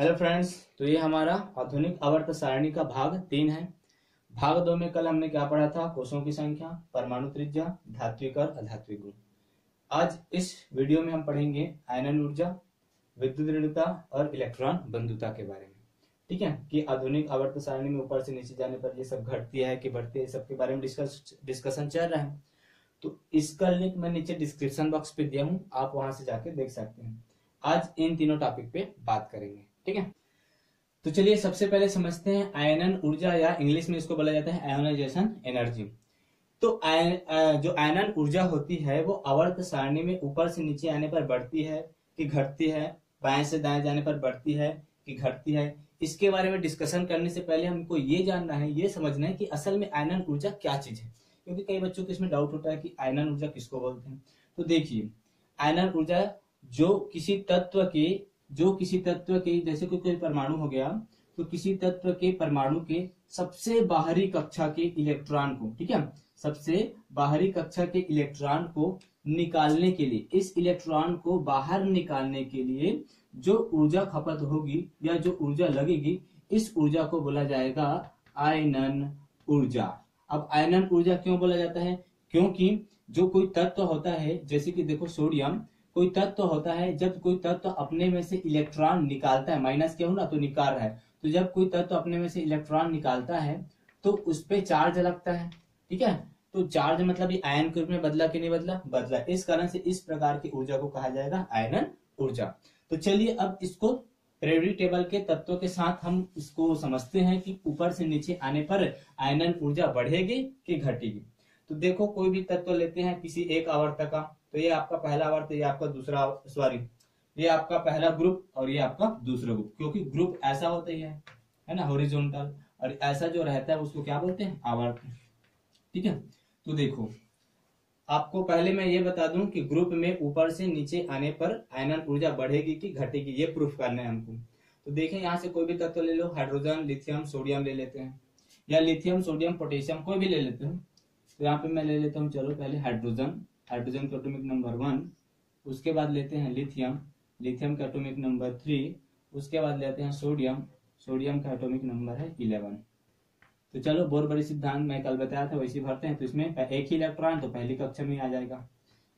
Hello friends, तो ये हमारा आधुनिक आवर्त सारणी का भाग 3 है। भाग 2 में कल हमने क्या पढ़ा था? कोषों की संख्या, परमाणु त्रिज्या, धात्विक और अधात्विक गुण। आज इस वीडियो में हम पढ़ेंगे आयनन ऊर्जा, विद्युत ऋणता और इलेक्ट्रॉन बंधुता के बारे में। ठीक है कि आधुनिक आवर्त सारणी में ऊपर से नीचे जाने पर ये सब घटती है कि बढ़ती है, सबके बारे में डिस्कशन चल रहा है। तो इसका लिंक मैं नीचे डिस्क्रिप्शन बॉक्स पे दिया हूँ, आप वहां से जाके देख सकते हैं। आज इन तीनों टॉपिक पे बात करेंगे। ठीक है, तो चलिए सबसे पहले समझते हैं आयनन ऊर्जा, या इंग्लिश में इसको बोला जाता है आयोनाइजेशन एनर्जी। तो जो आयनन ऊर्जा होती है वो आवर्त सारणी में ऊपर से नीचे आने पर बढ़ती है कि घटती है, बाएं से दाएं जाने पर बढ़ती है कि घटती है, इसके बारे में डिस्कशन करने से पहले हमको ये जानना है, ये समझना है कि असल में आयनन ऊर्जा क्या चीज है। क्योंकि कई बच्चों को इसमें डाउट होता है कि आयनन ऊर्जा किसको बोलते हैं। तो देखिए, आयनन ऊर्जा जो किसी तत्व के जैसे कोई परमाणु हो गया, तो किसी तत्व के परमाणु के सबसे बाहरी कक्षा के इलेक्ट्रॉन को, ठीक है, सबसे बाहरी कक्षा के इलेक्ट्रॉन को निकालने के लिए, इस इलेक्ट्रॉन को बाहर निकालने के लिए जो ऊर्जा खपत होगी या जो ऊर्जा लगेगी, इस ऊर्जा को बोला जाएगा आयनन ऊर्जा। अब आयनन ऊर्जा क्यों बोला जाता है? क्योंकि जो कोई तत्व होता है, जैसे कि देखो सोडियम, कोई तत्व होता है, जब कोई तत्व अपने में से इलेक्ट्रॉन निकालता है, माइनस क्या हो ना, तो निकाल रहा है, तो जब कोई तत्व अपने में से इलेक्ट्रॉन निकालता है तो उस पे चार्ज लगता है। ठीक है, तो चार्ज मतलब ये आयन के रूप में बदला कि नहीं बदला। इस कारण से इस प्रकार की ऊर्जा को कहा जाएगा आयनन ऊर्जा। तो चलिए अब इसको पीरियोडिक टेबल के तत्वों के साथ हम इसको समझते हैं कि ऊपर से नीचे आने पर आयनन ऊर्जा बढ़ेगी कि घटेगी। तो देखो, कोई भी तत्व लेते हैं किसी एक आवर्त का, तो ये आपका पहला आवर्त, ये आपका दूसरा, सॉरी, ये आपका पहला ग्रुप और ये आपका दूसरा ग्रुप। क्योंकि ग्रुप ऐसा होता ही है ना, हॉरिजॉन्टल, और ऐसा जो रहता है उसको क्या बोलते हैं? आवर्त। ठीक है, तो देखो, आपको पहले मैं ये बता दूं कि ग्रुप में ऊपर से नीचे आने पर आयनन ऊर्जा बढ़ेगी कि घटेगी, ये प्रूफ करना है हमको। तो देखें, यहाँ से कोई भी तत्व ले लो, हाइड्रोजन, लिथियम, सोडियम ले लेते हैं, या लिथियम, सोडियम, पोटेशियम कोई भी ले लेते हैं। तो यहाँ पे मैं ले लेता हूँ, चलो पहले हाइड्रोजन का एटॉमिक नंबर 1, उसके बाद लेते हैं लिथियम का एटॉमिक नंबर 3, उसके बाद लेते हैं सोडियम का एटॉमिक नंबर है 11। तो चलो, बोरबरी सिद्धांत मैं कल बताया था वैसे भरते हैं। तो इसमें एक ही इलेक्ट्रॉन तो पहली कक्षा में आ जाएगा।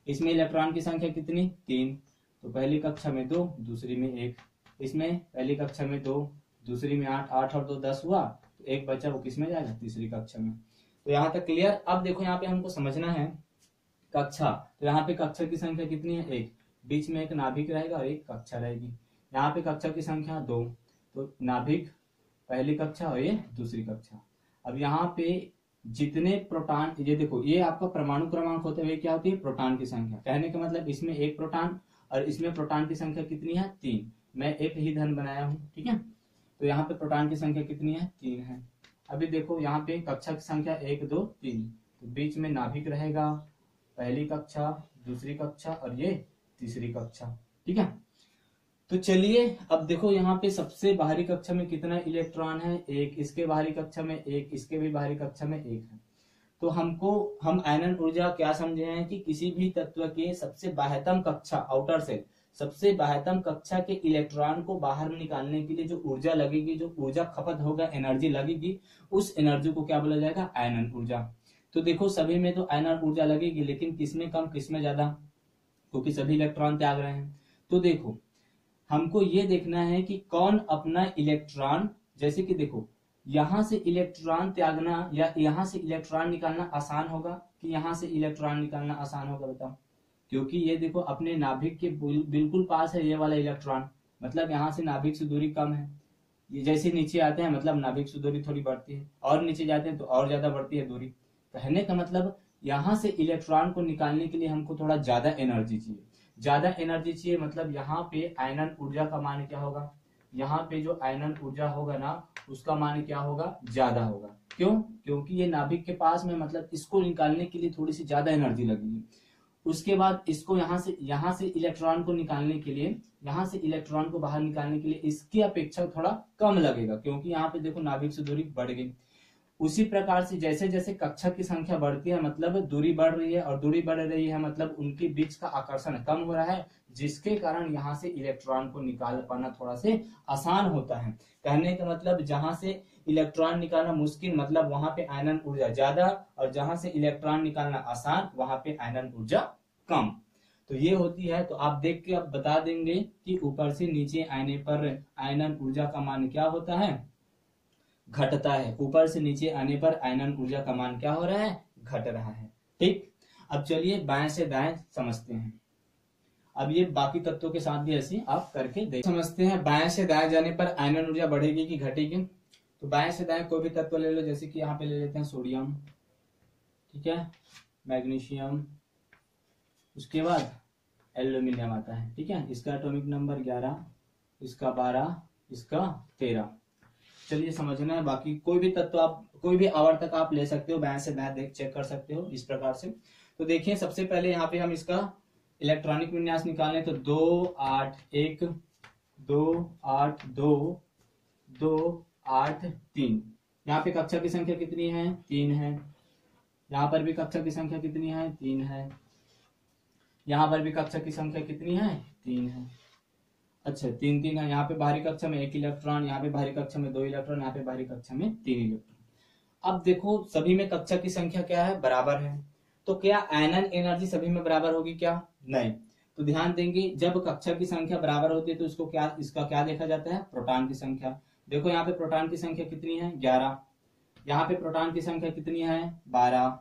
इसमें इलेक्ट्रॉन की संख्या कितनी? 3, तो पहली कक्षा में 2, दूसरी में 1। इसमें पहली कक्षा में 2, दूसरी में 8, 8 और 2 10 हुआ, तो एक बचा, वो किस में जाएगा? तीसरी कक्षा में। तो यहाँ तक क्लियर। अब देखो, यहाँ पे हमको समझना है कक्षा। तो यहाँ पे कक्षा की संख्या कितनी है? 1, बीच में एक नाभिक रहेगा और एक कक्षा रहेगी। यहाँ पे कक्षा की संख्या 2, तो नाभिक पहली कक्षा और ये दूसरी कक्षा। अब यहाँ पे जितने प्रोटॉन, ये देखो, ये आपका परमाणु क्रमांक होते हुए क्या होती है? प्रोटॉन की संख्या। कहने का मतलब इसमें एक प्रोटॉन और इसमें प्रोटॉन की संख्या कितनी है? 3। मैं एक ही धन बनाया हूँ। ठीक है, तो यहाँ पे प्रोटॉन की संख्या कितनी है? 3 है। अभी देखो, यहाँ पे कक्षा की संख्या 1 2 3, तो बीच में नाभिक रहेगा, पहली कक्षा, दूसरी कक्षा और ये तीसरी कक्षा। ठीक है, तो चलिए अब देखो, यहाँ पे सबसे बाहरी कक्षा में कितना इलेक्ट्रॉन है? 1। इसके बाहरी कक्षा में 1, इसके भी बाहरी कक्षा में 1 है। तो हम आयनन ऊर्जा क्या समझे हैं कि किसी भी तत्व के सबसे बाह्यतम कक्षा, आउटर सेल, सबसे बाह्यतम कक्षा के इलेक्ट्रॉन को बाहर निकालने के लिए जो ऊर्जा लगेगी, जो ऊर्जा खपत होगा, एनर्जी लगेगी, उस एनर्जी को क्या बोला जाएगा? आयनन ऊर्जा। तो देखो, सभी में तो आयनन ऊर्जा लगेगी, लेकिन किसमें कम किसमें ज्यादा? क्योंकि सभी इलेक्ट्रॉन त्याग रहे हैं। तो देखो, हमको ये देखना है कि कौन अपना इलेक्ट्रॉन, जैसे कि देखो, यहां से इलेक्ट्रॉन त्यागना या यहां से इलेक्ट्रॉन निकालना आसान होगा कि यहां से इलेक्ट्रॉन निकालना आसान होगा? बताओ। क्योंकि ये देखो, अपने नाभिक के बिल्कुल पास है ये वाला इलेक्ट्रॉन, मतलब यहाँ से नाभिक से दूरी कम है। ये जैसे नीचे आते हैं मतलब नाभिक से दूरी थोड़ी बढ़ती है, और नीचे जाते हैं तो और ज्यादा बढ़ती है दूरी। कहने का मतलब यहाँ से इलेक्ट्रॉन को निकालने के लिए हमको थोड़ा ज्यादा एनर्जी चाहिए। मतलब यहाँ पे आयनन ऊर्जा का मान क्या होगा? यहाँ पे जो आयनन ऊर्जा होगा ना, उसका मान क्या होगा? ज्यादा होगा। क्यों? क्योंकि ये नाभिक के पास में, मतलब इसको निकालने के लिए थोड़ी सी ज्यादा एनर्जी लगेगी। उसके बाद इसको यहाँ से इलेक्ट्रॉन को निकालने के लिए, यहाँ से इलेक्ट्रॉन को बाहर निकालने के लिए इसकी अपेक्षा थोड़ा कम लगेगा, क्योंकि यहाँ पे देखो नाभिक से दूरी बढ़ गई। उसी प्रकार से जैसे जैसे कक्षा की संख्या बढ़ती है मतलब दूरी बढ़ रही है, और दूरी बढ़ रही है मतलब उनके बीच का आकर्षण कम हो रहा है, जिसके कारण यहाँ से इलेक्ट्रॉन को निकाल पाना थोड़ा से आसान होता है। कहने का मतलब जहां से इलेक्ट्रॉन निकालना मुश्किल मतलब वहां पे आयनन ऊर्जा ज्यादा, और जहां से इलेक्ट्रॉन निकालना आसान वहां पे आयनन ऊर्जा कम। तो ये होती है। तो आप देख के अब बता देंगे कि ऊपर से नीचे आने पर आयनन ऊर्जा का मान क्या होता है, घटता है। ऊपर से नीचे आने पर आयनन ऊर्जा का मान क्या हो रहा है, घट रहा है। ठीक, अब चलिए बाएं से दाएं समझते हैं। अब ये बाकी तत्वों के साथ भी ऐसे आप करके देख समझते हैं। बाएं से दाएं जाने पर आयनन ऊर्जा बढ़ेगी कि घटेगी। तो बाएं से दाएं कोई भी तत्व ले लो, जैसे कि यहाँ पे ले लेते हैं सोडियम, ठीक है, मैग्नीशियम, उसके बाद एल्यूमिनियम आता है, ठीक है। इसका एटॉमिक नंबर 11, इसका 12, इसका 13। चलिए समझना है। बाकी कोई भी तत्व आप, कोई भी आवर्तक आप ले सकते हो, बाएं से दाएं देख चेक कर सकते हो इस प्रकार से। तो देखिए सबसे पहले यहाँ पे हम इसका इलेक्ट्रॉनिक विन्यास निकालें तो 2 8 1 2 8 2 2 8 3। यहाँ पे कक्षा की संख्या कितनी है, 3 है। यहाँ पर भी कक्षा की संख्या कितनी है, 3 है। यहाँ पर भी कक्षा की संख्या कितनी है, 3 है। अच्छा 3 3 है। यहाँ पे बाहरी कक्षा में 1 इलेक्ट्रॉन, यहाँ पे बाहरी कक्षा में 2 इलेक्ट्रॉन, यहाँ पे बाहरी कक्षा में 3 इलेक्ट्रॉन। अब देखो सभी में कक्षा की संख्या क्या है, बराबर है। तो क्या आयनन एनर्जी सभी में बराबर होगी क्या, नहीं। तो ध्यान देंगे जब कक्षा की संख्या बराबर होती है तो इसको क्या, इसका क्या देखा जाता है, प्रोटॉन की संख्या। देखो यहाँ पे प्रोटॉन की संख्या कितनी है, 11। यहाँ पे प्रोटॉन की संख्या कितनी है, 12।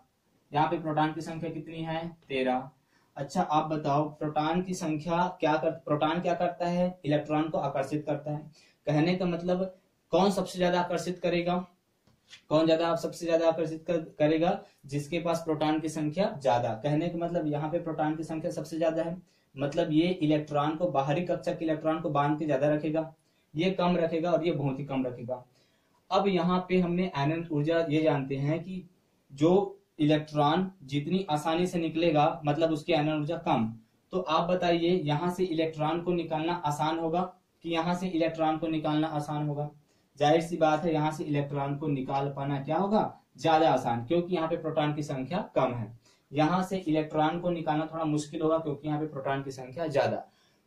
यहाँ पे प्रोटॉन की संख्या कितनी है, 13। अच्छा आप बताओ प्रोटॉन की संख्या प्रोटॉन क्या करता है, इलेक्ट्रॉन को आकर्षित करता है। कहने का मतलब कौन सबसे ज्यादा आकर्षित करेगा, कौन ज्यादा सबसे ज्यादा आकर्षित करेगा, जिसके पास प्रोटॉन की संख्या ज्यादा। कहने का मतलब यहाँ पे प्रोटॉन की संख्या सबसे ज्यादा है, मतलब ये इलेक्ट्रॉन को, बाहरी कक्षा के इलेक्ट्रॉन को बांध के ज्यादा रखेगा, ये कम रखेगा और ये बहुत ही कम रखेगा। अब यहाँ पे हमने आयनन ऊर्जा ये जानते हैं कि जो इलेक्ट्रॉन जितनी आसानी से निकलेगा मतलब उसकी आयनन ऊर्जा कम। तो आप बताइए यहाँ से इलेक्ट्रॉन को निकालना आसान होगा कि यहाँ से इलेक्ट्रॉन को निकालना आसान होगा। जाहिर सी बात है यहाँ से इलेक्ट्रॉन को निकाल पाना क्या होगा, ज्यादा आसान, क्योंकि यहाँ पे प्रोटॉन की संख्या कम है। यहाँ से इलेक्ट्रॉन को निकालना थोड़ा मुश्किल होगा क्योंकि यहाँ पे प्रोटॉन की संख्या ज्यादा।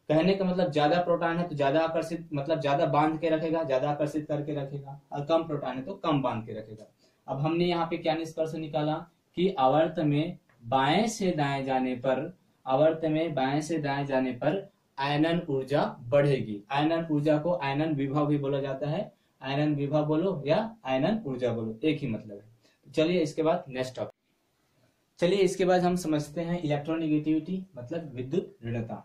कहने का मतलब ज्यादा प्रोटॉन है तो ज्यादा आकर्षित, मतलब ज्यादा बांध के रखेगा, ज्यादा आकर्षित करके रखेगा, और कम प्रोटॉन है तो कम बांध के रखेगा। अब हमने यहाँ पे क्या निष्कर्ष निकाला कि आवर्त में बाएं से दाएं जाने पर, आवर्त में बाएं से दाएं जाने पर आयनन ऊर्जा बढ़ेगी। आयनन ऊर्जा को आयनन विभव भी बोला जाता है, आयनन विभव बोलो या आयनन ऊर्जा बोलो, एक ही मतलब है। चलिए इसके बाद नेक्स्ट टॉपिक, चलिए इसके बाद हम समझते हैं इलेक्ट्रोनेगेटिविटी मतलब विद्युत ऋणता।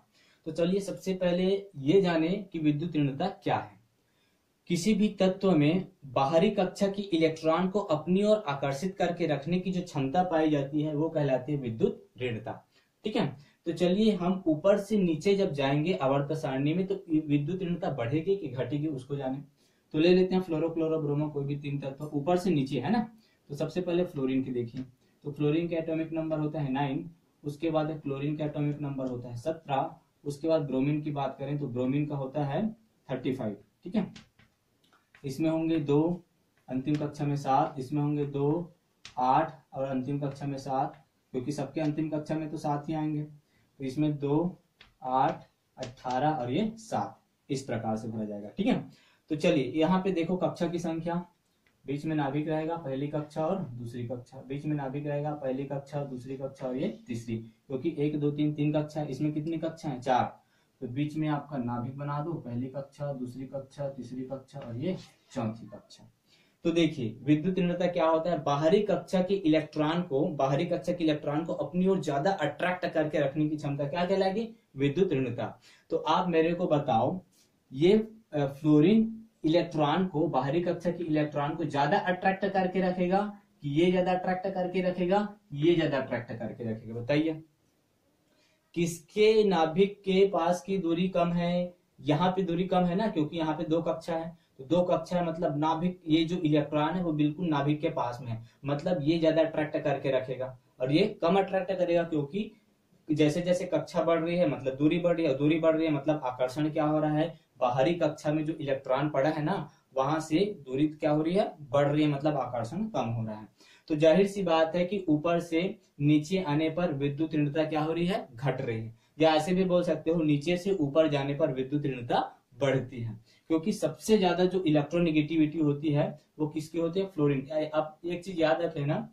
तो चलिए सबसे पहले ये जाने कि विद्युत ऋणता क्या है। किसी भी तत्व में बाहरी कक्षा की इलेक्ट्रॉन को अपनी ओर आकर्षित करके रखने की जो क्षमता पाई जाती है वो कहलाती है विद्युत ऋणता। ठीक है, तो चलिए हम ऊपर से नीचे जब जाएंगे आवर्त सारणी में तो विद्युत ऋणता बढ़ेगी कि घटेगी उसको जाने। तो ले लेते हैं फ्लोरो क्लोरो ब्रोमो, कोई भी 3 तत्व ऊपर से नीचे है ना। तो सबसे पहले फ्लोरीन की देखिए, तो फ्लोरीन का एटॉमिक नंबर होता है 9, उसके बाद क्लोरीन का एटॉमिक नंबर होता है 17, उसके बाद ब्रोमीन की बात करें तो ब्रोमीन का होता है 35। ठीक है, इसमें होंगे 2, अंतिम कक्षा में 7, इसमें होंगे 2 8 और अंतिम कक्षा में 7, क्योंकि सबके अंतिम कक्षा में तो 7 ही आएंगे। तो इसमें 2 8 18 और ये 7, इस प्रकार से भरा जाएगा। ठीक है, तो चलिए यहाँ पे देखो कक्षा की संख्या, बीच में नाभिक रहेगा, पहली कक्षा और दूसरी कक्षा, बीच में नाभिक रहेगा, पहली कक्षा और दूसरी कक्षा और ये तीसरी, क्योंकि 1 2 3 3 कक्षा है, इसमें कितनी कक्षा है, 4। तो बीच में आपका नाभिक बना दो, पहली कक्षा, दूसरी कक्षा, तीसरी कक्षा और ये चौथी कक्षा। तो देखिए विद्युत ऋणता क्या होता है, बाहरी कक्षा के इलेक्ट्रॉन को अपनी ओर ज्यादा अट्रैक्ट करके रखने की क्षमता क्या कहलाएगी, विद्युत ऋणता। तो आप मेरे को बताओ ये फ्लोरीन इलेक्ट्रॉन को, बाहरी कक्षा के इलेक्ट्रॉन को ज्यादा अट्रैक्ट करके रखेगा कि ये ज्यादा अट्रैक्ट करके रखेगा, ये ज्यादा अट्रैक्ट करके रखेगा, बताइए। किसके नाभिक के पास की दूरी कम है, यहाँ पे दूरी कम है ना, क्योंकि यहाँ पे 2 कक्षा है। तो 2 कक्षा है मतलब नाभिक, ये जो इलेक्ट्रॉन है वो बिल्कुल नाभिक के पास में है, मतलब ये ज्यादा अट्रैक्ट करके रखेगा, और ये कम अट्रैक्ट करेगा, क्योंकि जैसे जैसे कक्षा बढ़ रही है मतलब दूरी बढ़ रही है, दूरी बढ़ रही है मतलब आकर्षण क्या हो रहा है, बाहरी कक्षा में जो इलेक्ट्रॉन पड़ा है ना वहां से दूरी क्या हो रही है, बढ़ रही है, मतलब आकर्षण कम हो रहा है। तो जाहिर सी बात है कि ऊपर से नीचे आने पर विद्युत ऋणता क्या हो रही है, घट रही है। या ऐसे भी बोल सकते हो नीचे से ऊपर जाने पर विद्युत ऋणता बढ़ती है, क्योंकि सबसे ज्यादा जो इलेक्ट्रोनेगेटिविटी होती है वो किसकी होती है, फ्लोरीन। अब एक चीज याद रख लेना,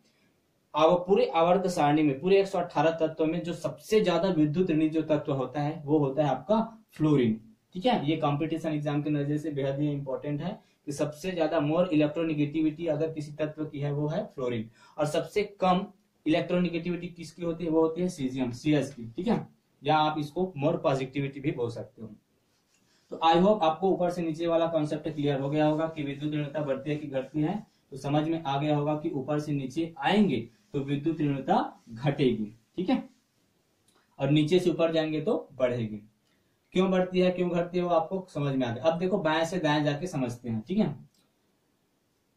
पूरे आवर्त सारणी में पूरे 118 तत्वों में जो सबसे ज्यादा विद्युत ऋणी जो तत्व होता है वो होता है आपका फ्लोरीन। ठीक है, ये कंपटीशन एग्जाम की नजर से बेहद ही इंपॉर्टेंट है कि सबसे ज्यादा मोर इलेक्ट्रोनेगेटिविटी अगर किसी तत्व की है वो है फ्लोरीन, और सबसे कम इलेक्ट्रोनेगेटिविटी किसकी होती है, वो होती है सीजियम, सीएस की। ठीक है, या आप इसको मोर पॉजिटिविटी भी बोल सकते हो। तो आई होप आपको ऊपर से नीचे वाला कॉन्सेप्ट क्लियर हो गया होगा कि विद्युत ऋणता बढ़ती है कि घटती है। तो समझ में आ गया होगा कि ऊपर से नीचे आएंगे तो विद्युत ऋणता घटेगी। ठीक है, और नीचे से ऊपर जाएंगे तो बढ़ेगी। क्यों बढ़ती है क्यों घटती है वो आपको समझ में आ गया। अब देखो बाएं से दाएं जाके समझते हैं। ठीक है,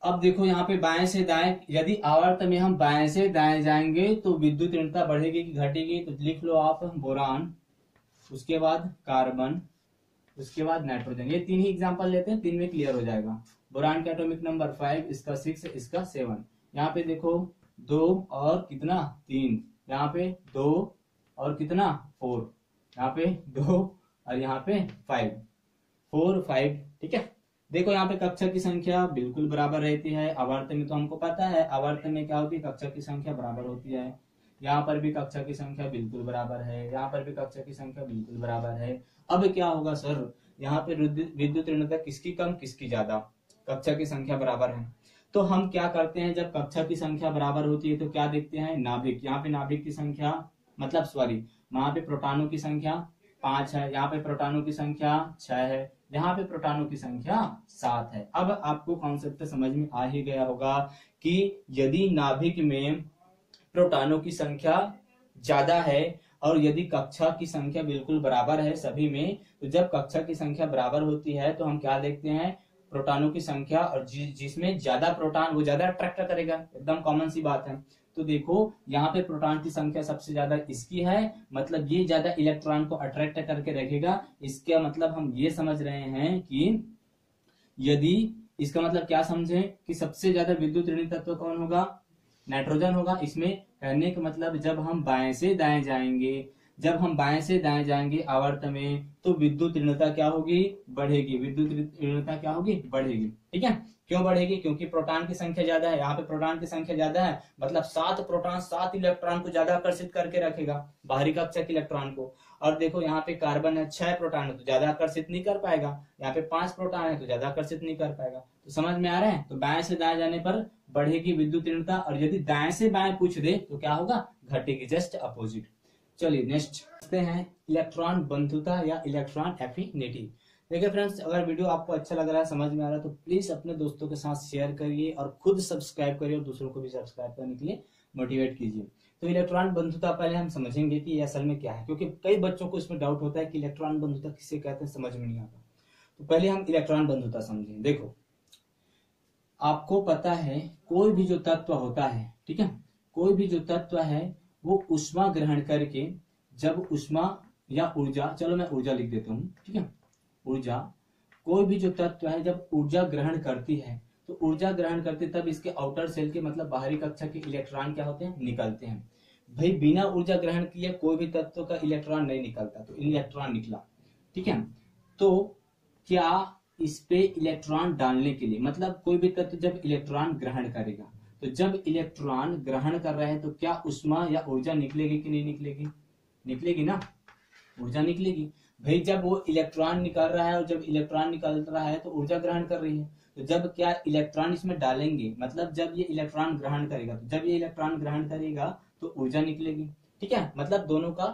अब देखो यहाँ पे बाएं से दाएं, यदि आवर्त में हम बाएं से दाएं जाएंगे तो विद्युत ऋणता बढ़ेगी कि घटेगी, तो लिख लो आप बोरान, उसके बाद कार्बन, उसके बाद नाइट्रोजन। ये तीन ही एग्जांपल लेते हैं, तीन में क्लियर हो जाएगा। बोरान का एटॉमिक नंबर 5, इसका 6, इसका 7। यहाँ पे देखो 2 और कितना 3, यहाँ पे 2 और कितना 4, यहाँ पे 2 और यहाँ पे 5, 4 5। ठीक है, देखो यहाँ पे कक्षा की संख्या बिल्कुल बराबर रहती है। आवर्त में तो हमको पता है आवर्त में क्या होती है, कक्षा की संख्या बराबर होती है। यहाँ पर भी कक्षा की संख्या बिल्कुल बराबर है, यहाँ पर भी कक्षा की संख्या बिल्कुल बराबर है। अब क्या होगा सर, यहाँ पे विद्युत ऋणता किसकी कम किसकी ज्यादा, कक्षा की संख्या बराबर है। तो हम क्या करते हैं, जब कक्षा की संख्या बराबर होती है तो क्या देखते हैं, नाभिक। यहाँ पे नाभिक की संख्या मतलब सॉरी वहां पे प्रोटॉनों की संख्या 5 है, यहाँ पे प्रोटॉनों की संख्या 6 है, यहाँ पे प्रोटॉनों की संख्या 7 है। अब आपको कॉन्सेप्ट समझ में आ ही गया होगा कि यदि नाभिक में प्रोटॉनों की संख्या ज्यादा है और यदि कक्षा की संख्या बिल्कुल बराबर है सभी में, तो जब कक्षा की संख्या बराबर होती है तो हम क्या देखते हैं, प्रोटॉनों की संख्या, और जिसमें ज्यादा प्रोटॉन वो ज्यादा अट्रैक्ट करेगा, एकदम कॉमन सी बात है। तो देखो यहाँ पे प्रोटॉन की संख्या सबसे ज्यादा इसकी है, मतलब ये ज्यादा इलेक्ट्रॉन को अट्रैक्ट करके रखेगा। इसका मतलब हम ये समझ रहे हैं कि यदि, इसका मतलब क्या समझे कि सबसे ज्यादा विद्युत ऋणी तत्व कौन होगा, नाइट्रोजन होगा। इसमें कहने का मतलब जब हम बाएं से दाएं जाएंगे, जब हम बाएं से दाएं जाएंगे आवर्त में तो विद्युत ऋणता क्या होगी, बढ़ेगी, विद्युत ऋणता क्या होगी, बढ़ेगी। ठीक है, क्यों बढ़ेगी, क्योंकि प्रोटॉन की संख्या ज्यादा है। यहाँ पे प्रोटॉन की संख्या ज्यादा है, मतलब 7 प्रोटॉन 7 इलेक्ट्रॉन को ज्यादा आकर्षित करके रखेगा, बाहरी कक्षा के इलेक्ट्रॉन को। और देखो यहाँ पे कार्बन है 6 प्रोटॉन है तो ज्यादा आकर्षित नहीं कर पाएगा, यहाँ पे 5 प्रोटॉन है तो ज्यादा आकर्षित नहीं कर पाएगा। तो समझ में आ रहा है, तो बाएं से दाएं जाने पर बढ़ेगी विद्युत ऋणता, और यदि दाएं से बाएं पूछ दे तो क्या होगा, घटेगी, जस्ट अपोजिट। चलिए नेक्स्ट हैं इलेक्ट्रॉन बंधुता या इलेक्ट्रॉन एफिनिटी। देखिए फ्रेंड्स, अगर वीडियो आपको अच्छा लग रहा है, समझ में आ रहा है, तो प्लीज अपने दोस्तों के साथ शेयर करिए और खुद सब्सक्राइब करिए और दूसरों को भी सब्सक्राइब करने के लिए मोटिवेट कीजिए। तो इलेक्ट्रॉन बंधुता पहले हम समझेंगे कि ये असल में क्या है, क्योंकि कई बच्चों को इसमें डाउट होता है कि इलेक्ट्रॉन बंधुता किसे कहते हैं, समझ में नहीं आता। तो पहले हम इलेक्ट्रॉन बंधुता समझें। देखो आपको पता है कोई भी जो तत्व होता है, ठीक है, कोई भी जो तत्व है वो ऊष्मा ग्रहण करके, जब ऊष्मा या ऊर्जा, चलो मैं ऊर्जा लिख देता हूँ, ठीक है, ऊर्जा, कोई भी जो तत्व है जब ऊर्जा ग्रहण करती है तो ऊर्जा ग्रहण करते तब इसके आउटर सेल के मतलब बाहरी कक्षा के इलेक्ट्रॉन क्या होते हैं, निकलते हैं। भाई बिना ऊर्जा ग्रहण किए कोई भी तत्व का इलेक्ट्रॉन नहीं निकलता, तो इलेक्ट्रॉन निकला। ठीक है, तो क्या इस पे इलेक्ट्रॉन डालने के लिए, मतलब कोई भी तत्व जब इलेक्ट्रॉन ग्रहण करेगा तो जब इलेक्ट्रॉन ग्रहण कर रहे हैं तो क्या ऊष्मा या ऊर्जा निकलेगी कि नहीं निकलेगी, निकलेगी ना, ऊर्जा निकलेगी। भाई जब वो इलेक्ट्रॉन निकल रहा है और जब इलेक्ट्रॉन निकल रहा है तो ऊर्जा ग्रहण कर रही है, तो जब क्या इलेक्ट्रॉन इसमें डालेंगे, मतलब जब ये इलेक्ट्रॉन ग्रहण करेगा, तो जब ये इलेक्ट्रॉन ग्रहण करेगा तो ऊर्जा निकलेगी। ठीक है, मतलब दोनों का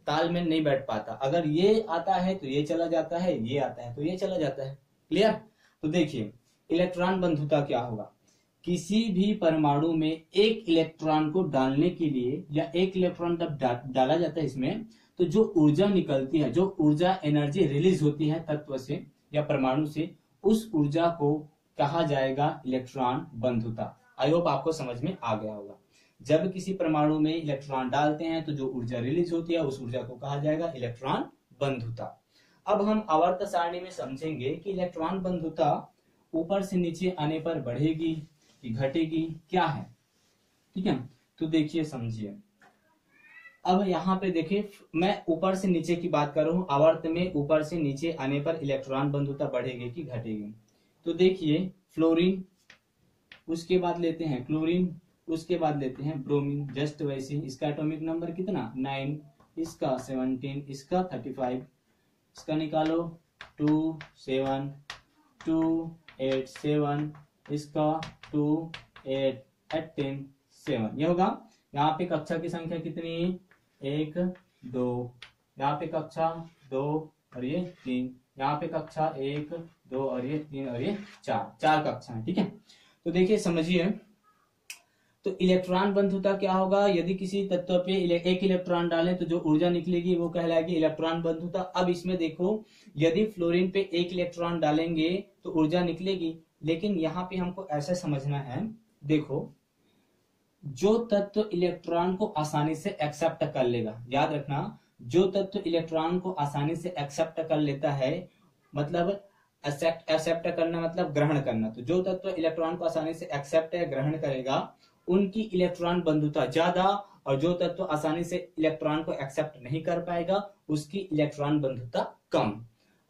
तालमेल नहीं बैठ पाता, अगर ये आता है तो ये चला जाता है, ये आता है तो ये चला जाता है। क्लियर। तो देखिए इलेक्ट्रॉन बंधुता क्या होगा, किसी भी परमाणु में एक इलेक्ट्रॉन को डालने के लिए या एक इलेक्ट्रॉन जब डाला जाता है इसमें, तो जो ऊर्जा निकलती है, जो ऊर्जा एनर्जी रिलीज होती है तत्व से या परमाणु से, उस ऊर्जा को कहा जाएगा इलेक्ट्रॉन बंधुता। आई होप आपको समझ में आ गया होगा। जब किसी परमाणु में इलेक्ट्रॉन डालते हैं तो जो ऊर्जा रिलीज होती है उस ऊर्जा को कहा जाएगा इलेक्ट्रॉन बंधुता। अब हम आवर्त सारणी में समझेंगे कि इलेक्ट्रॉन बंधुता ऊपर से नीचे आने पर बढ़ेगी कि घटेगी, क्या है, ठीक है। तो देखिए समझिए, अब यहाँ पे देखिए मैं ऊपर से नीचे की बात कर रहा हूँ, आवर्त में ऊपर से नीचे आने पर इलेक्ट्रॉन बंधुता बढ़ेगी कि घटेगी। तो देखिए फ्लोरीन, उसके बाद लेते हैं क्लोरीन, उसके बाद लेते हैं ब्रोमीन, जस्ट वैसे ही इसका एटॉमिक नंबर कितना 9, इसका 17, इसका 35, इसका निकालो 2 7 2 8 7, इसका 2 8 18 7, ये होगा। यहाँ पे कक्षा की संख्या कितनी, 1 2, यहाँ पे कक्षा 2 और ये 3, यहाँ पे कक्षा 1 2 और ये 3 और ये 4 कक्षा है, ठीक है। तो देखिए समझिए, तो इलेक्ट्रॉन बंधुता क्या होगा, यदि किसी तत्व पे एक इलेक्ट्रॉन डालें तो जो ऊर्जा निकलेगी वो कहलाएगी इलेक्ट्रॉन बंधुता। अब इसमें देखो, यदि फ्लोरीन पे एक इलेक्ट्रॉन डालेंगे तो ऊर्जा निकलेगी, लेकिन यहाँ पे हमको ऐसा समझना है, देखो जो तत्व इलेक्ट्रॉन को आसानी से एक्सेप्ट कर लेगा, याद रखना, जो तत्व इलेक्ट्रॉन को आसानी से एक्सेप्ट कर लेता है, मतलब एक्सेप्ट करना मतलब ग्रहण करना, तो जो तत्व इलेक्ट्रॉन को आसानी से एक्सेप्ट या ग्रहण करेगा उनकी इलेक्ट्रॉन बंधुता ज्यादा, और जो तत्व आसानी से इलेक्ट्रॉन को एक्सेप्ट नहीं कर पाएगा उसकी इलेक्ट्रॉन बंधुता कम।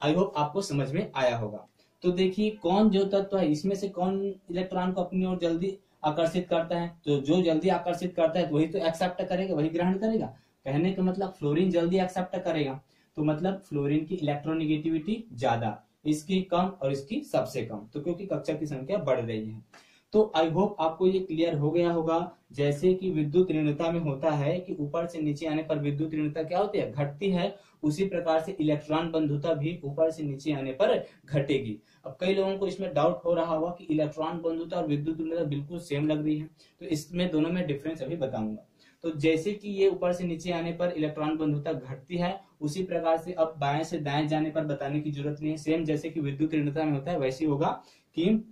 आई होप आपको समझ में आया होगा। तो देखिए कौन जो तत्व है, इसमें से कौन इलेक्ट्रॉन को अपनी ओर जल्दी आकर्षित करता है, तो जो जल्दी आकर्षित करता है तो वही तो एक्सेप्ट करेगा, वही ग्रहण करेगा। कहने का मतलब फ्लोरीन जल्दी एक्सेप्ट करेगा, तो मतलब फ्लोरीन की इलेक्ट्रोनेगेटिविटी ज्यादा, इसकी कम और इसकी सबसे कम, तो क्योंकि कक्षा की संख्या बढ़ रही है। तो आई होप आपको ये क्लियर हो गया होगा। जैसे कि विद्युत ऋणता में होता है कि ऊपर से नीचे आने पर विद्युत ऋणता क्या होती है, घटती है, उसी प्रकार से इलेक्ट्रॉन बंधुता भी ऊपर से नीचे आने पर घटेगी। अब कई लोगों को इसमें डाउट हो रहा होगा कि इलेक्ट्रॉन बंधुता और विद्युत ऋणता बिल्कुल सेम लग रही है, तो इसमें दोनों में डिफरेंस अभी बताऊंगा। तो जैसे कि ये ऊपर से नीचे आने पर इलेक्ट्रॉन बंधुता घटती है, उसी प्रकार से अब बाएं से दाएं जाने पर बताने की जरूरत नहीं है, सेम जैसे कि विद्युत ऋणता में होता है वैसे होगा कि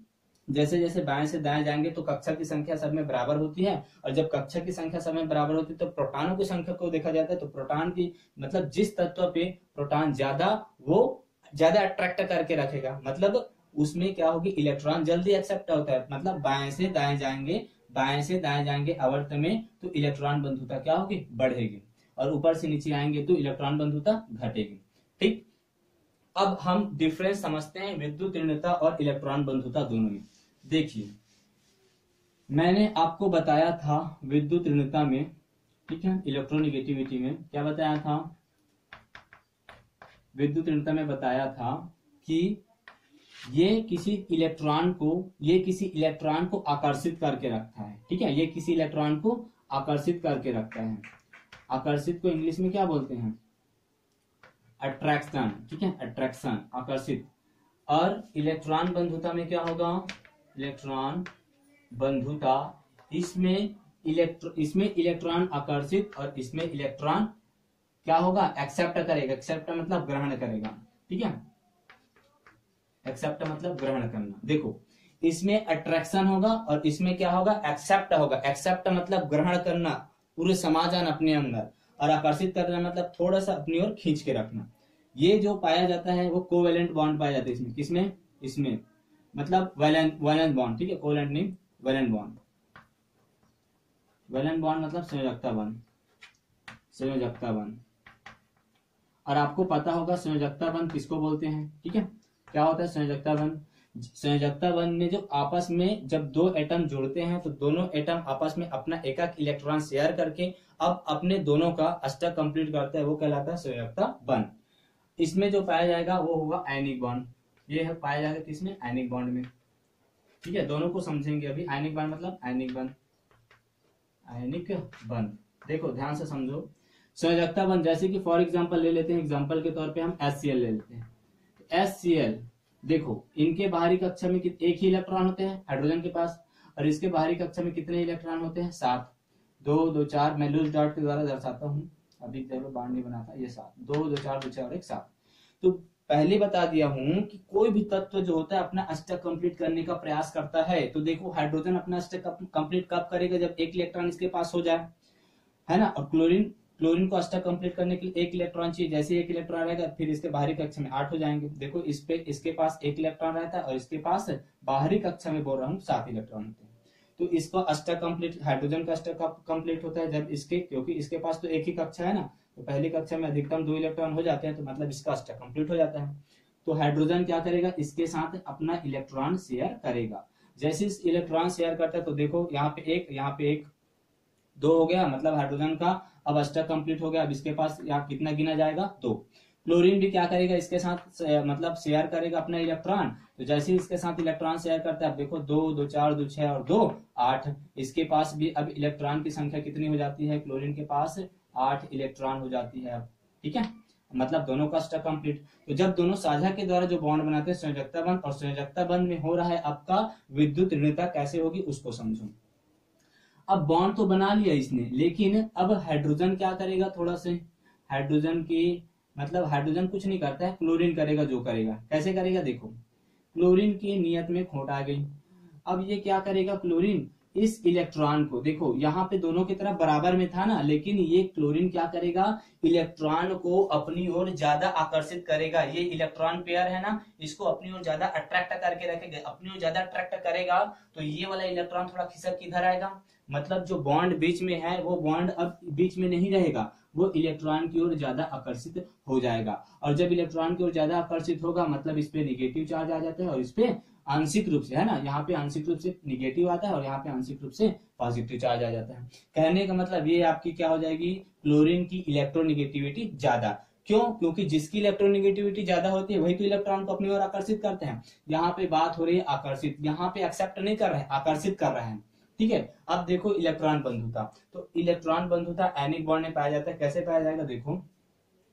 जैसे जैसे बाएं से दाएं जाएंगे तो कक्षा की संख्या सब में बराबर होती है, और जब कक्षा की संख्या सब में बराबर होती है तो प्रोटॉनों की संख्या को देखा जाता है, तो प्रोटॉन की मतलब जिस तत्व पे प्रोटॉन ज्यादा वो ज्यादा अट्रैक्ट करके रखेगा, मतलब उसमें क्या होगी, इलेक्ट्रॉन जल्दी एक्सेप्ट होता है, मतलब बाएं से दाएं जाएंगे, बाएं से दाएं जाएंगे आवर्त में तो इलेक्ट्रॉन बंधुता क्या होगी, बढ़ेगी, और ऊपर से नीचे आएंगे तो इलेक्ट्रॉन बंधुता घटेगी। ठीक, अब हम डिफरेंस समझते हैं विद्युत ऋणता और इलेक्ट्रॉन बंधुता दोनों में। देखिए मैंने आपको बताया था विद्युत ऋणता में, ठीक है, इलेक्ट्रोनेगेटिविटी में क्या बताया था, विद्युत ऋणता में बताया था कि ये किसी इलेक्ट्रॉन को आकर्षित करके रखता है, ठीक है, ये किसी इलेक्ट्रॉन को आकर्षित करके रखता है। आकर्षित को इंग्लिश में क्या बोलते हैं, अट्रैक्शन, ठीक है, अट्रैक्शन, आकर्षित। और इलेक्ट्रॉन बंधुता में क्या होगा, इलेक्ट्रॉन बंधुता, इसमें इलेक्ट्रॉन आकर्षित और इसमें इलेक्ट्रॉन क्या होगा, एक्सेप्ट करेगा, एक्सेप्ट मतलब ग्रहण करेगा, ठीक है, एक्सेप्ट मतलब ग्रहण करना। देखो इसमें अट्रैक्शन होगा और इसमें क्या होगा, एक्सेप्ट होगा। एक्सेप्ट मतलब ग्रहण करना, पूरे समाजन अपने अंदर, और आकर्षित करना मतलब थोड़ा सा अपनी ओर खींच के रखना। ये जो पाया जाता है वो कोवेलेंट बॉन्ड पाया जाता है इसमें, किसमें, इसमें मतलब वैलेंस बॉन्ड, ठीक है, कोवेलेंट नहीं, वैलेंस बॉन्ड। वैलेंस बॉन्ड मतलब संयोजकता बंध, संयोजकता बंध। और आपको पता होगा संयोजकता बंध किसको बोलते हैं, ठीक है, क्या होता है संयोजकता बंध। संयोजकता बंध में जो आपस में जब दो एटम जुड़ते हैं तो दोनों एटम आपस में अपना एक एक इलेक्ट्रॉन शेयर करके अब अपने दोनों का अष्टक कंप्लीट करते हैं, वो कहलाता है संयोजकता बंध। इसमें जो पाया जाएगा वो होगा आयनिक बॉन्ड, ये है पाया जाएगा किसमें, आयनिक बॉन्ड में, ठीक है। दोनों को समझेंगे अभी। आयनिक बॉन्ड मतलब आयनिक बंध, आयनिक बंध। देखो ध्यान से समझो, संयोजकता बंध जैसे कि फॉर एग्जांपल ले लेते हैं, एग्जांपल के तौर पे हम HCl ले लेते हैं। HCl देखो इनके बाहरी कक्षा में एक ही इलेक्ट्रॉन होते हैं हाइड्रोजन के पास, और इसके बाहरी कक्षा में कितने इलेक्ट्रॉन होते हैं, 7, 2 2 4, मैं लूज डॉट के द्वारा दर्शाता हूँ, अभी देखो बांड नहीं बनाता, ये 7, 2 2 4 2 4 और 1 7। तो पहले बता दिया हूं कि कोई भी तत्व जो होता है अपना अष्टक कंप्लीट करने का प्रयास करता है, तो देखो हाइड्रोजन अपना अष्टक कंप्लीट कब करेगा, जब एक इलेक्ट्रॉन इसके पास हो जाए, है ना। और क्लोरीन क्लोरीन को अष्टक कंप्लीट करने के लिए एक इलेक्ट्रॉन चाहिए। जैसे एक इलेक्ट्रॉन रहेगा फिर इसके बाहरी कक्षा में 8 हो जाएंगे। देखो इस पे इसके पास एक इलेक्ट्रॉन रहता है और इसके पास बाहरी कक्षा में बोल रहा हूँ 7 इलेक्ट्रॉन होते हैं। तो इसका अष्टक कंप्लीट, हाइड्रोजन का अष्टक कंप्लीट होता है जब इसके, क्योंकि इसके पास तो एक ही कक्षा है ना, तो पहली कक्षा में अधिकतम 2 इलेक्ट्रॉन हो जाते हैं, तो मतलब इसका अष्टक कंप्लीट हो जाता है। तो हाइड्रोजन क्या करेगा, इसके साथ अपना इलेक्ट्रॉन शेयर करेगा। जैसे इस इलेक्ट्रॉन शेयर करता है तो देखो यहाँ पे एक 2 हो गया, मतलब हाइड्रोजन का अब अष्टक कंप्लीट हो गया। अब इसके पास यहाँ कितना गिना जाएगा, 2। क्लोरीन भी क्या करेगा, इसके साथ मतलब शेयर करेगा अपना इलेक्ट्रॉन। तो जैसे इसके साथ इलेक्ट्रॉन शेयर करता है, अब देखो 2 2 4 2 6 और 2 8, इसके पास भी अब इलेक्ट्रॉन की संख्या कितनी हो जाती है, क्लोरीन के पास 8 इलेक्ट्रॉन हो जाती है अब, ठीक है, मतलब दोनों का अष्टक कंप्लीट। तो जब दोनों साझा के द्वारा जो बॉन्ड बनाते हैं संयोजकता बंध, और संयोजकता बंध में हो रहा है आपका विद्युत ऋणता, कैसे होगी उसको समझो। अब बॉन्ड तो बना लिया इसने, लेकिन अब हाइड्रोजन क्या करेगा, थोड़ा से हाइड्रोजन की मतलब हाइड्रोजन कुछ नहीं करता है, क्लोरीन करेगा जो करेगा। कैसे करेगा, देखो क्लोरीन की नियत में खोट आ गई। अब ये क्या करेगा, क्लोरीन इस इलेक्ट्रॉन को, देखो यहाँ पे दोनों की तरफ बराबर में था ना, लेकिन ये क्लोरीन क्या करेगा, इलेक्ट्रॉन को अपनी ओर ज्यादा आकर्षित करेगा। ये इलेक्ट्रॉन पेयर है ना, इसको अपनी ओर ज्यादा अट्रैक्ट करके रखेगा, अपनी ओर ज्यादा अट्रैक्ट करेगा तो ये वाला इलेक्ट्रॉन थोड़ा खिसक किधर आएगा, मतलब जो बॉन्ड बीच में है वो बॉन्ड अब बीच में नहीं रहेगा, वो इलेक्ट्रॉन की ओर ज्यादा आकर्षित हो जाएगा। और जब इलेक्ट्रॉन की ओर ज्यादा आकर्षित होगा मतलब इस पे निगेटिव चार्ज आ जाता है, और इस पे आंशिक रूप से, है ना, यहाँ पे आंशिक रूप से निगेटिव आता है और यहाँ पे आंशिक रूप से पॉजिटिव चार्ज आ जाता है। कहने का मतलब ये आपकी क्या हो जाएगी, क्लोरीन की इलेक्ट्रोनिगेटिविटी ज्यादा। क्यों, क्योंकि जिसकी इलेक्ट्रोनिगेटिविटी ज्यादा होती है वही तो इलेक्ट्रॉन को अपनी ओर आकर्षित करते हैं। यहाँ पे बात हो रही है आकर्षित, यहाँ पे एक्सेप्ट नहीं कर रहे हैं, आकर्षित कर रहे हैं, ठीक है। अब देखो इलेक्ट्रॉन बंधुता, तो इलेक्ट्रॉन बंधुता एनिक बॉन्ड में पाया जाता है। कैसे पाया जाएगा, देखो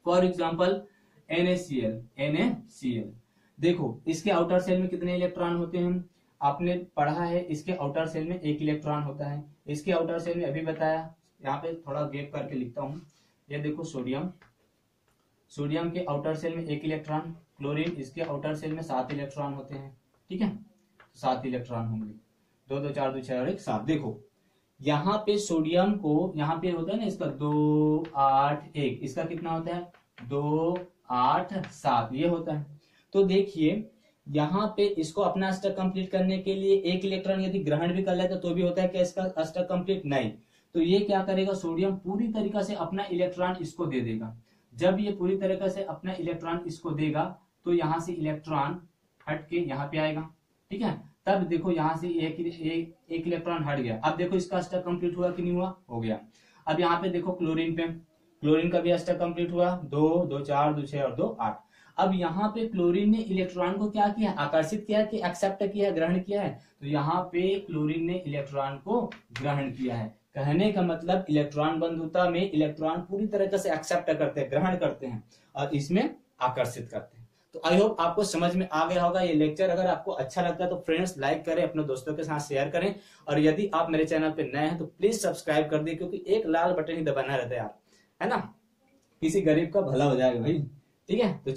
फॉर एग्जाम्पल NaCl, देखो इसके आउटर सेल में कितने इलेक्ट्रॉन होते हैं, आपने पढ़ा है, इसके आउटर सेल में 1 इलेक्ट्रॉन होता है। इसके आउटर सेल में अभी बताया, यहाँ पे थोड़ा गैप करके लिखता हूँ, ये देखो सोडियम के आउटर सेल में 1 इलेक्ट्रॉन, क्लोरीन इसके आउटर सेल में 7 इलेक्ट्रॉन होते हैं, ठीक है, 7 इलेक्ट्रॉन होंगे, 2 2 4 2 6 और 1 7। देखो यहाँ पे सोडियम को, यहाँ पे होता है ना इसका 2 8 1, इसका कितना होता है 2 8 7, ये होता है। तो देखिए यहाँ पे इसको अपना अष्टक कंप्लीट करने के लिए 1 इलेक्ट्रॉन यदि ग्रहण भी कर लेता तो भी होता है क्या इसका अष्टक कंप्लीट, नहीं। तो ये क्या करेगा, सोडियम पूरी तरीका से अपना इलेक्ट्रॉन इसको दे देगा। जब ये पूरी तरीके से अपना इलेक्ट्रॉन इसको देगा तो यहाँ से इलेक्ट्रॉन हट के यहाँ पे आएगा, ठीक है। तब देखो यहाँ से एक इलेक्ट्रॉन हट गया। अब देखो इसका अष्टक कंप्लीट हुआ कि नहीं हुआ, हो गया। अब यहाँ पे देखो क्लोरीन का भी अष्टक कंप्लीट हुआ, 2 2 4 2 6 और 2 8। अब यहाँ पे क्लोरीन ने इलेक्ट्रॉन को क्या किया, आकर्षित किया कि एक्सेप्ट किया, ग्रहण किया है। तो यहाँ पे क्लोरीन ने इलेक्ट्रॉन को ग्रहण किया है। कहने का मतलब इलेक्ट्रॉन बंधुता में इलेक्ट्रॉन पूरी तरीके से एक्सेप्ट करते हैं, ग्रहण करते हैं और इसमें आकर्षित करते हैं। तो आई होप आपको समझ में आ गया होगा ये लेक्चर। अगर आपको अच्छा लगता है तो फ्रेंड्स लाइक करें, अपने दोस्तों के साथ शेयर करें, और यदि आप मेरे चैनल पे नए हैं तो प्लीज सब्सक्राइब कर दें, क्योंकि एक लाल बटन ही दबाना रहता है यार, है ना, किसी गरीब का भला हो जाएगा भाई, ठीक है। तो